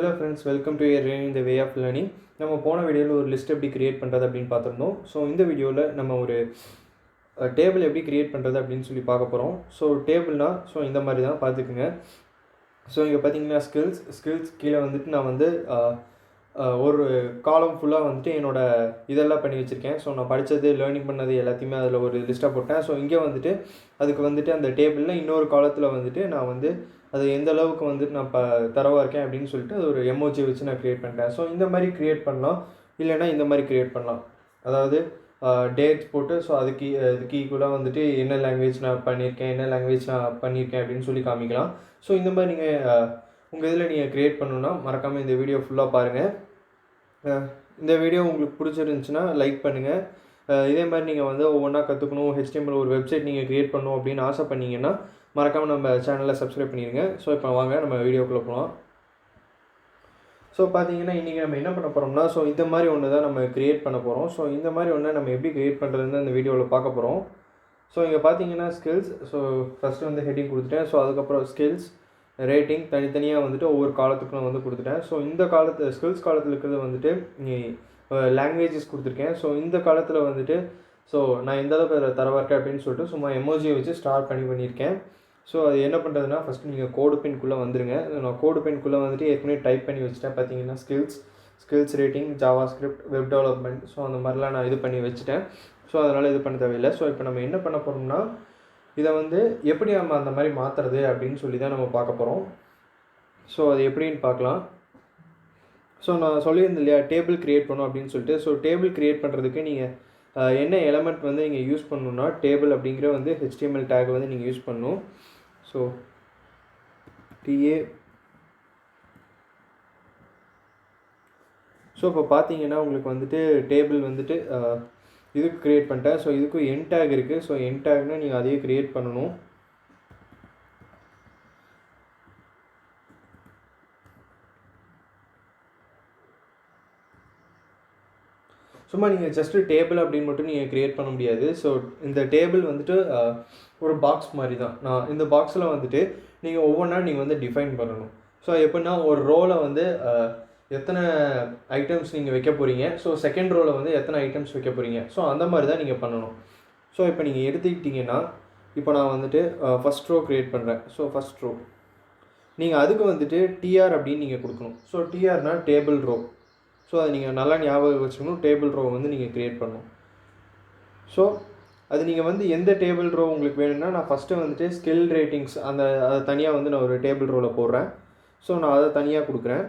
Hello friends, welcome to your Learning the Way of Learning. நம்ம போன வீடியோவில் ஒரு லிஸ்ட் எப்படி கிரியேட் பண்ணுறது அப்படின்னு பார்த்துருந்தோம். ஸோ இந்த வீடியோவில் நம்ம ஒரு டேபிள் எப்படி கிரியேட் பண்ணுறது அப்படின்னு சொல்லி பார்க்க போகிறோம். ஸோ டேபிள்னால் இந்த மாதிரி தான் பார்த்துக்குங்க. ஸோ இங்கே பார்த்தீங்கன்னா ஸ்கில்ஸ் கீழே வந்துட்டு நான் வந்து ஒரு காலம் ஃபுல்லாக வந்துட்டு என்னோடய இதெல்லாம் பண்ணி வச்சுருக்கேன். ஸோ நான் படித்தது லேர்னிங் பண்ணது எல்லாத்தையுமே அதில் ஒரு லிஸ்ட்டாக போட்டேன். ஸோ இங்கே வந்துட்டு அதுக்கு வந்துட்டு அந்த டேபிளில் இன்னொரு காலத்தில் வந்துட்டு நான் வந்து அது எந்த அளவுக்கு வந்துட்டு நான் தரவாக இருக்கேன் அப்படின்னு சொல்லிட்டு அது ஒரு எமோஜி வச்சு நான் க்ரியேட் பண்ணிட்டேன். ஸோ இந்த மாதிரி க்ரியேட் பண்ணலாம், இல்லைனா இந்த மாதிரி க்ரியேட் பண்ணலாம். அதாவது டேட்ஸ் போட்டு ஸோ அதுக்கு ஈக்குவலாக வந்துட்டு என்ன லாங்குவேஜ் நான் பண்ணியிருக்கேன், என்ன லாங்குவேஜ் நான் பண்ணியிருக்கேன் அப்படின்னு சொல்லி காமிக்கலாம். ஸோ இந்த மாதிரி நீங்கள் உங்கள் இதில் நீங்கள் க்ரியேட் பண்ணணுன்னா மறக்காமல் இந்த வீடியோ ஃபுல்லாக பாருங்கள். இந்த வீடியோ உங்களுக்கு பிடிச்சிருந்துச்சுன்னா லைக் பண்ணுங்கள். இதே மாதிரி நீங்கள் வந்து ஒவ்வொன்றா கற்றுக்கணும், HTML ஒரு வெப்சைட் நீங்கள் க்ரியேட் பண்ணணும் அப்படின்னு ஆசைப்பட்டீங்கன்னா மறக்காமல் நம்ம சேனலை சப்ஸ்கிரைப் பண்ணிடுங்க. ஸோ இப்போ வாங்க நம்ம வீடியோக்குள்ளே போகலாம். ஸோ பார்த்தீங்கன்னா இன்றைக்கி நம்ம என்ன பண்ண போகிறோம்னா இந்த மாதிரி ஒன்று தான் நம்ம க்ரியேட் பண்ண போகிறோம். ஸோ இந்த மாதிரி ஒன்று நம்ம எப்படி க்ரியேட் பண்ணுறதுன்னு அந்த வீடியோவில் பார்க்க போகிறோம். ஸோ இங்கே பார்த்தீங்கன்னா ஸ்கில்ஸ், ஸோ ஃபஸ்ட்டு வந்து ஹெட்டிங் கொடுத்துட்டேன். ஸோ அதுக்கப்புறம் ஸ்கில்ஸ் ரேட்டிங் தனித்தனியாக வந்துட்டு ஒவ்வொரு காலத்துக்கும் நான் வந்து கொடுத்துட்டேன். ஸோ இந்த காலத்து ஸ்கில்ஸ் காலத்தில் இருக்கிறது வந்துட்டு லாங்குவேஜஸ் கொடுத்துருக்கேன். ஸோ இந்த காலத்தில் வந்துட்டு நான் எந்த அளவுக்கு அதில் தரவாக இருக்கேன் அப்படின்னு சொல்லிட்டு சும்மா எமோஜியை வச்சு ஸ்டார்ட் பண்ணியிருக்கேன். ஸோ அது என்ன பண்ணுறதுனா ஃபஸ்ட்டு நீங்கள் கோடு பென்குள்ளே வந்துடுங்க. நான் கோடு பென்குள்ளே வந்துட்டு ஏற்கனவே டைப் பண்ணி வச்சுட்டேன். பார்த்தீங்கன்னா skills rating, Java script, web development, so அந்த மாதிரிலாம் நான் இது பண்ணி வச்சுட்டேன். ஸோ அதனால் இது பண்ண தேவையில்லை. ஸோ இப்போ நம்ம என்ன பண்ண போகிறோம்னா இதை வந்து எப்படி நம்ம அந்த மாதிரி மாற்றுறது அப்படின்னு சொல்லி தான் நம்ம பார்க்க போகிறோம். ஸோ அது எப்படின்னு பார்க்கலாம். ஸோ நான் சொல்லியிருந்தேன் இல்லையா டேபிள் க்ரியேட் பண்ணணும் அப்படின்னு சொல்லிட்டு. ஸோ டேபிள் க்ரியேட் பண்ணுறதுக்கு நீங்கள் என்ன எலமெண்ட் வந்து நீங்கள் யூஸ் பண்ணணுன்னா டேபிள் அப்படிங்கிற வந்து HTML டேக் வந்து நீங்கள் யூஸ் பண்ணணும். So TA. ஸோ இப்போ பார்த்தீங்கன்னா உங்களுக்கு வந்துட்டு டேபிள் வந்துட்டு இதுக்கு க்ரியேட் பண்ணிட்டேன். ஸோ இதுக்கும் என் டேக் இருக்குது. ஸோ என் டேக்னால் நீங்கள் அதையே க்ரியேட் பண்ணணும். சும்மா நீங்கள் ஜஸ்ட்டு டேபிள் அப்படின்னு மட்டும் நீங்கள் க்ரியேட் பண்ண முடியாது. ஸோ இந்த டேபிள் வந்துட்டு ஒரு பாக்ஸ் மாதிரி தான். நான் இந்த பாக்ஸில் வந்துட்டு நீங்கள் ஒவ்வொன்றா நீங்கள் வந்து டிஃபைன் பண்ணணும். ஸோ எப்படின்னா ஒரு ரோவில் வந்து எத்தனை ஐட்டம்ஸ் நீங்கள் வைக்க போகிறீங்க, ஸோ செகண்ட் ரோவில் வந்து எத்தனை ஐட்டம்ஸ் வைக்க போகிறீங்க, ஸோ அந்த மாதிரி தான் நீங்கள் பண்ணணும். ஸோ இப்போ நீங்கள் எடுத்துக்கிட்டிங்கன்னா இப்போ நான் வந்துட்டு ஃபஸ்ட் ரோ க்ரியேட் பண்ணுறேன். ஸோ ஃபஸ்ட் ரோ நீங்கள் அதுக்கு வந்துட்டு TR அப்படின்னு நீங்கள் கொடுக்கணும். ஸோ TRனால் டேபிள் ரோ. ஸோ அதை நீங்கள் நல்லா ஞாபகம் வச்சுக்கணும். டேபிள் ரோ வந்து நீங்கள் க்ரியேட் பண்ணணும். ஸோ அது நீங்கள் வந்து எந்த டேபிள் ரோ உங்களுக்கு வேணும்னா நான் ஃபஸ்ட்டு வந்துட்டு ஸ்கில் ரேட்டிங்ஸ் அதை தனியாக வந்து நான் ஒரு டேபிள் ரோவில் போடுறேன். ஸோ நான் அதை தனியாக கொடுக்குறேன்.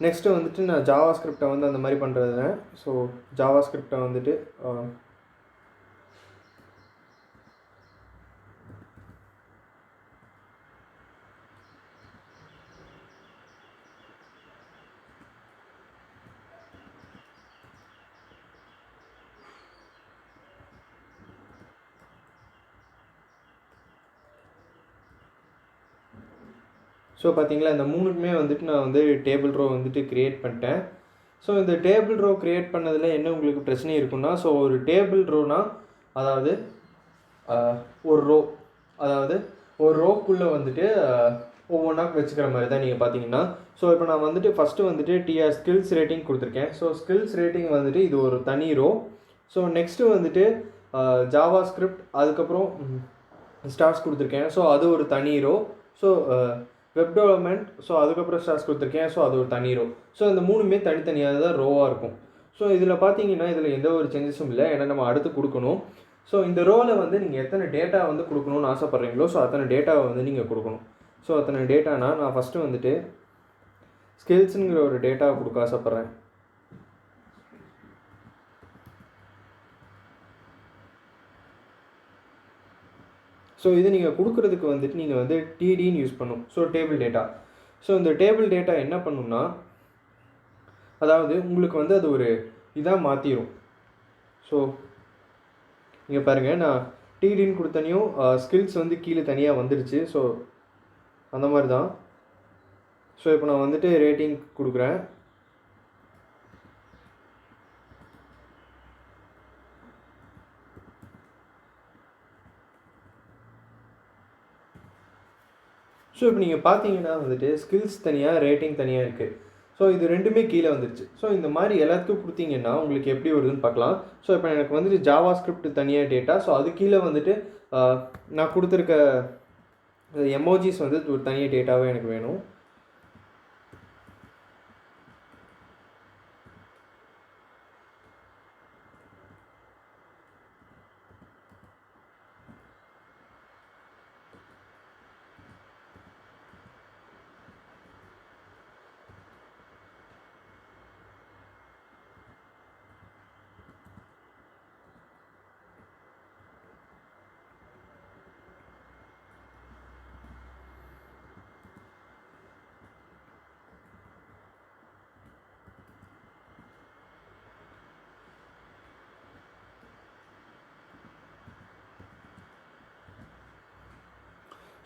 நெக்ஸ்ட்டு வந்துட்டு நான் ஜாவா ஸ்கிரிப்டை வந்து அந்த மாதிரி பண்ணுறதுனேன். ஸோ ஜாவா ஸ்கிரிப்டை வந்துட்டு ஸோ பார்த்தீங்களா இந்த மூணுக்குமே வந்துட்டு நான் வந்து டேபிள் ரோ வந்துட்டு க்ரியேட் பண்ணிட்டேன். ஸோ இந்த டேபிள் ரோ க்ரியேட் பண்ணதில் என்ன உங்களுக்கு பிரச்சனை இருக்குன்னா ஒரு டேபிள் ரோனா அதாவது ஒரு ரோக்குள்ளே வந்துட்டு ஒவ்வொன்றா வச்சுக்கிற மாதிரி தான் நீங்கள் பார்த்தீங்கன்னா. ஸோ இப்போ நான் வந்துட்டு ஃபஸ்ட்டு வந்துட்டு TR ஸ்கில்ஸ் ரேட்டிங் கொடுத்துருக்கேன். ஸோ ஸ்கில்ஸ் ரேட்டிங் வந்துட்டு இது ஒரு தனி ரோ. ஸோ நெக்ஸ்ட்டு வந்துட்டு ஜாவா ஸ்கிரிப்ட், அதுக்கப்புறம் ஸ்டார்ஸ் கொடுத்துருக்கேன். ஸோ அது ஒரு தனி row. So web development, so அதுக்கப்புறம் ஸ்டார்ஸ் கொடுத்துருக்கேன். ஸோ அது ஒரு தனி ரோ. ஸோ இந்த மூணுமே தனித்தனியாக தான் ரோவாக இருக்கும். ஸோ இதில் பார்த்தீங்கன்னா இதில் எந்த ஒரு சேஞ்சஸும் இல்லை, ஏன்னா நம்ம அடுத்து கொடுக்கணும். ஸோ இந்த ரோவில் வந்து நீங்கள் எத்தனை டேட்டா வந்து கொடுக்கணும்னு ஆசைப்பட்றீங்களோ ஸோ அத்தனை டேட்டாவை வந்து நீங்கள் கொடுக்கணும். ஸோ அத்தனை டேட்டானா நான் ஃபஸ்ட்டு வந்துட்டு ஸ்கில்ஸுங்கிற ஒரு டேட்டாவை கொடுக்க ஆசைப்பட்றேன். ஸோ இது நீங்கள் கொடுக்குறதுக்கு வந்துட்டு நீங்கள் வந்து TDன்னு யூஸ் பண்ணணும். So table data. ஸோ இந்த டேபிள் டேட்டா என்ன பண்ணுன்னா அதாவது உங்களுக்கு வந்து அது ஒரு இதாக மாற்றிடும். ஸோ இங்கே பாருங்கள் நான் TDன்னு கொடுத்தனையும் ஸ்கில்ஸ் வந்து கீழே தனியாக வந்துடுச்சு. ஸோ அந்த மாதிரி தான். ஸோ இப்போ நான் வந்துட்டு ரேட்டிங் கொடுக்குறேன். ஸோ இப்போ நீங்கள் பார்த்தீங்கன்னா வந்துட்டு ஸ்கில்ஸ் தனியாக, ரேட்டிங் தனியாக இருக்குது. ஸோ இது ரெண்டுமே கீழே வந்துடுச்சு. ஸோ இந்த மாதிரி எல்லாத்துக்கும் கொடுத்தீங்கன்னா உங்களுக்கு எப்படி வருதுன்னு பார்க்கலாம். ஸோ இப்போ எனக்கு வந்துட்டு ஜாவா ஸ்கிரிப்ட் தனியாக டேட்டா, ஸோ அது கீழே வந்துட்டு நான் கொடுத்துருக்க எமோஜிஸ் வந்து ஒரு தனியாக டேட்டாவே எனக்கு வேணும்.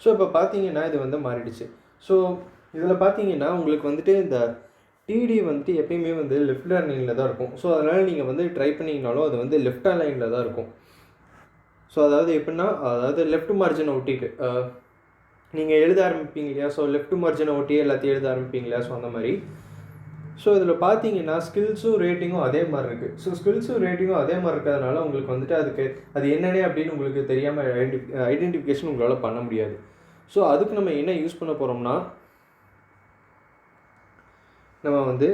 ஸோ இப்போ பார்த்தீங்கன்னா இது வந்து மாறிடுச்சு. ஸோ இதில் பார்த்தீங்கன்னா உங்களுக்கு வந்துட்டு இந்த டிடி வந்துட்டு எப்பயுமே வந்து லெஃப்ட் லைனில் தான் இருக்கும். ஸோ அதனால் நீங்கள் வந்து ட்ரை பண்ணிங்கனாலும் அது வந்து லெஃப்ட் லைனில் தான் இருக்கும். ஸோ அதாவது எப்படின்னா, அதாவது லெஃப்ட் மார்ஜினை ஒட்டிட்டு நீங்கள் எழுத ஆரம்பிப்பீங்க இல்லையா? ஸோ லெஃப்ட் மார்ஜினை ஒட்டி எல்லாத்தையும் எழுத ஆரம்பிப்பீங்க இல்லையா? ஸோ அந்த மாதிரி. ஸோ இதில் பார்த்தீங்கன்னா ஸ்கில்ஸும் ரேட்டிங்கும் அதே மாதிரி இருக்குது. ஸோ ஸ்கில்ஸும் ரேட்டிங்கும் அதே மாதிரி இருக்கிறதுனால உங்களுக்கு வந்துட்டு அதுக்கு அது என்னென்ன அப்படின்னு உங்களுக்கு தெரியாமல் ஐடென்டிஃபிகேஷன் உங்களால் பண்ண முடியாது. ஸோ அதுக்கு நம்ம என்ன யூஸ் பண்ண போகிறோம்னா, நம்ம வந்து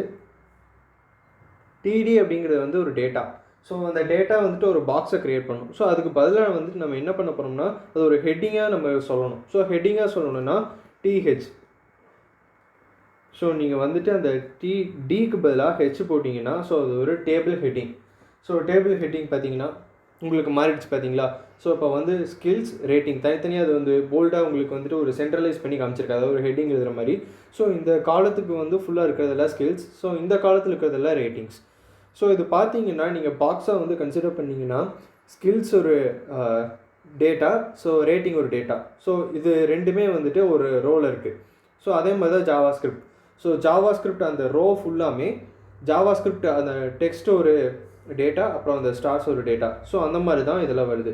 டிடி அப்படிங்கிறது வந்து ஒரு டேட்டா. ஸோ அந்த டேட்டா வந்துட்டு ஒரு பாக்ஸை க்ரியேட் பண்ணணும். ஸோ அதுக்கு பதிலாக வந்துட்டு நம்ம என்ன பண்ண போகிறோம்னா, அது ஒரு ஹெட்டிங்காக நம்ம சொல்லணும். ஸோ ஹெட்டிங்காக சொல்லணும்னா டிஹெச். ஸோ நீங்கள் வந்துட்டு அந்த டிக்கு பதிலாக ஹெச் போட்டிங்கன்னா, ஸோ அது ஒரு table heading. So table heading பார்த்தீங்கன்னா உங்களுக்கு மாறிடுச்சு பார்த்தீங்களா? ஸோ இப்போ வந்து ஸ்கில்ஸ், ரேட்டிங் தனித்தனியாக அது வந்து போல்டாக உங்களுக்கு வந்துட்டு ஒரு சென்ட்ரலைஸ் பண்ணி காமிச்சிருக்கு, அதாவது ஒரு ஹெட்டிங் எழுதுகிற மாதிரி. ஸோ இந்த காலத்துக்கு வந்து ஃபுல்லாக இருக்கிறதெல்லாம் ஸ்கில்ஸ், ஸோ இந்த காலத்தில் இருக்கிறதெல்லாம் ரேட்டிங்ஸ். ஸோ இது பார்த்தீங்கன்னா நீங்கள் பாக்ஸாக வந்து கன்சிடர் பண்ணிங்கன்னா ஸ்கில்ஸ் ஒரு டேட்டா, ஸோ ரேட்டிங் ஒரு டேட்டா. ஸோ இது ரெண்டுமே வந்துட்டு ஒரு ரோல் இருக்குது. ஸோ அதே மாதிரி தான் Java script. So Java script அந்த ரோ ஃபுல்லாமே ஜாவா ஸ்கிரிப்ட் அந்த டெக்ஸ்ட் ஒரு டேட்டா, அப்புறம் அந்த ஸ்டார்ஸ் ஒரு டேட்டா. ஸோ அந்த மாதிரி தான் இதெல்லாம் வருது.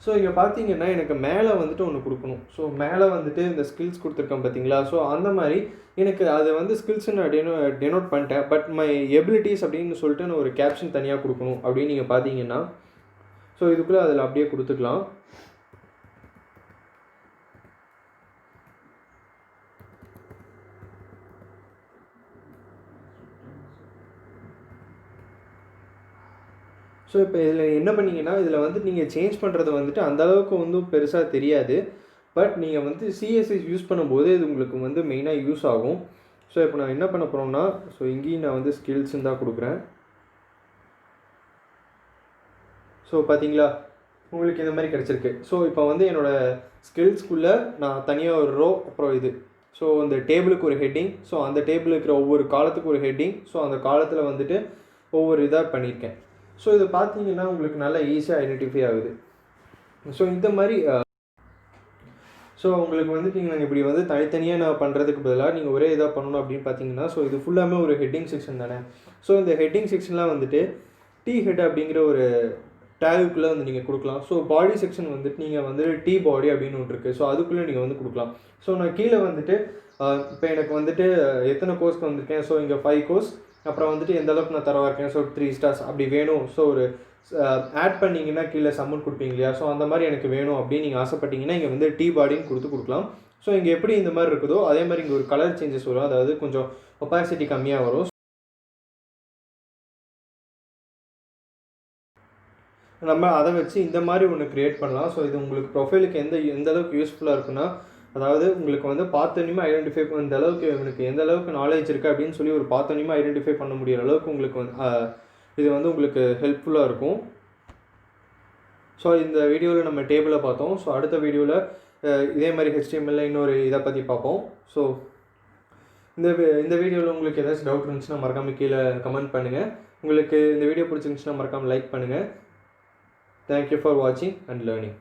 ஸோ இங்கே பார்த்தீங்கன்னா எனக்கு மேலே வந்துட்டு ஒன்று கொடுக்கணும். ஸோ மேலே வந்துட்டு இந்த ஸ்கில்ஸ் கொடுத்துருக்கேன் பார்த்தீங்களா? ஸோ அந்த மாதிரி எனக்கு அது வந்து ஸ்கில்ஸ் நான் டெனோட் பண்ணிட்டேன். பட் மை எபிலிட்டிஸ் அப்படின்னு சொல்லிட்டு நான் ஒரு கேப்ஷன் தனியாக கொடுக்கணும் அப்படின்னு நீங்கள் பார்த்தீங்கன்னா, ஸோ இதுக்குள்ளே அதில் அப்படியே கொடுத்துக்கலாம். ஸோ இப்போ இதில் என்ன பண்ணிங்கன்னா, இதில் வந்து நீங்கள் சேஞ்ச் பண்ணுறது வந்துட்டு அந்தளவுக்கு வந்து பெருசாக தெரியாது. பட் நீங்கள் வந்து சிஎஸ்எஸ் யூஸ் பண்ணும்போது இது உங்களுக்கு வந்து மெயினாக யூஸ் ஆகும். ஸோ இப்போ நான் என்ன பண்ண போகிறோம்னா, ஸோ இங்கேயும் நான் வந்து ஸ்கில்ஸ்ன்னு தான் கொடுக்குறேன். ஸோ பார்த்தீங்களா, உங்களுக்கு இந்த மாதிரி கிடச்சிருக்கு. ஸோ இப்போ வந்து என்னோடய ஸ்கில்ஸ்குள்ளே நான் தனியாக ஒரு ரோ, அப்புறம் இது. ஸோ அந்த டேபிளுக்கு ஒரு ஹெட்டிங், ஸோ அந்த டேபிள் இருக்கிற ஒவ்வொரு காலத்துக்கு ஒரு ஹெட்டிங், ஸோ அந்த காலத்தில் வந்துட்டு ஒவ்வொரு இதாக பண்ணியிருக்கேன். ஸோ இது பார்த்தீங்கன்னா உங்களுக்கு நல்லா ஈஸியாக ஐடென்டிஃபை ஆகுது. ஸோ இந்த மாதிரி ஸோ உங்களுக்கு வந்துட்டு நீங்கள் இப்படி வந்து தனித்தனியாக நான் பண்ணுறதுக்கு பதிலாக நீங்கள் ஒரே இதாக பண்ணணும் அப்படின்னு பார்த்தீங்கன்னா, ஸோ இது ஃபுல்லாமே ஒரு ஹெட்டிங் செக்ஷன் தானே. ஸோ இந்த ஹெட்டிங் செக்ஷன்லாம் வந்துட்டு டி ஹெட் அப்படிங்கிற ஒரு டேகுக்குள்ளே வந்து நீங்கள் கொடுக்கலாம். ஸோ பாடி செக்ஷன் வந்துட்டு நீங்கள் வந்து டி பாடி அப்படின்னு ஒன்று இருக்குது. ஸோ அதுக்குள்ளே நீங்கள் வந்து கொடுக்கலாம். ஸோ நான் கீழே வந்துட்டு இப்போ எனக்கு வந்துட்டு எத்தனை கோர்ஸ்க்கு வந்திருக்கேன், ஸோ இங்கே 5 கோர்ஸ், அப்புறம் வந்துட்டு எந்த அளவுக்கு நான் தரவாக இருக்கேன், ஸோ 3 ஸ்டார்ஸ் அப்படி வேணும். ஸோ ஒரு ஆட் பண்ணிங்கன்னா கீழே சம்மன் கொடுப்பீங்க இல்லையா? ஸோ அந்த மாதிரி எனக்கு வேணும் அப்படின்னு நீங்கள் ஆசைப்பட்டீங்கன்னா இங்கே வந்து டி பாடின்னு கொடுக்கலாம். ஸோ இங்கே எப்படி இந்த மாதிரி இருக்குதோ அதே மாதிரி இங்கே ஒரு கலர் சேஞ்சஸ் வரும், அதாவது கொஞ்சம் ஒப்பாசிட்டி கம்மியாக வரும். நம்ம அதை வச்சு இந்த மாதிரி ஒன்று க்ரியேட் பண்ணலாம். ஸோ இது உங்களுக்கு ப்ரொஃபைலுக்கு எந்த அளவுக்கு யூஸ்ஃபுல்லாக இருக்குன்னா, அதாவது உங்களுக்கு வந்து பார்த்தோன்னே ஐடென்டிஃபை இந்த அளவுக்கு எனக்கு எந்த அளவுக்கு நாலேஜ் இருக்குது அப்படின்னு சொல்லி ஒரு பார்த்தோன்னே ஐடென்டிஃபை பண்ண முடியிற அளவுக்கு உங்களுக்கு வந்து இது வந்து உங்களுக்கு ஹெல்ப்ஃபுல்லாக இருக்கும். ஸோ இந்த வீடியோவில் நம்ம டேபிளை பார்த்தோம். ஸோ அடுத்த வீடியோவில் இதே மாதிரி HTML இன்னொரு இதை பற்றி பார்ப்போம். ஸோ இந்த வீடியோவில் உங்களுக்கு ஏதாச்சும் டவுட் இருந்துச்சுன்னா மறக்காமல் கீழே கமெண்ட் பண்ணுங்கள். உங்களுக்கு இந்த வீடியோ பிடிச்சிருந்துச்சுன்னா மறக்காமல் லைக் பண்ணுங்கள். தேங்க்யூ ஃபார் வாட்சிங் அண்ட் லேர்னிங்.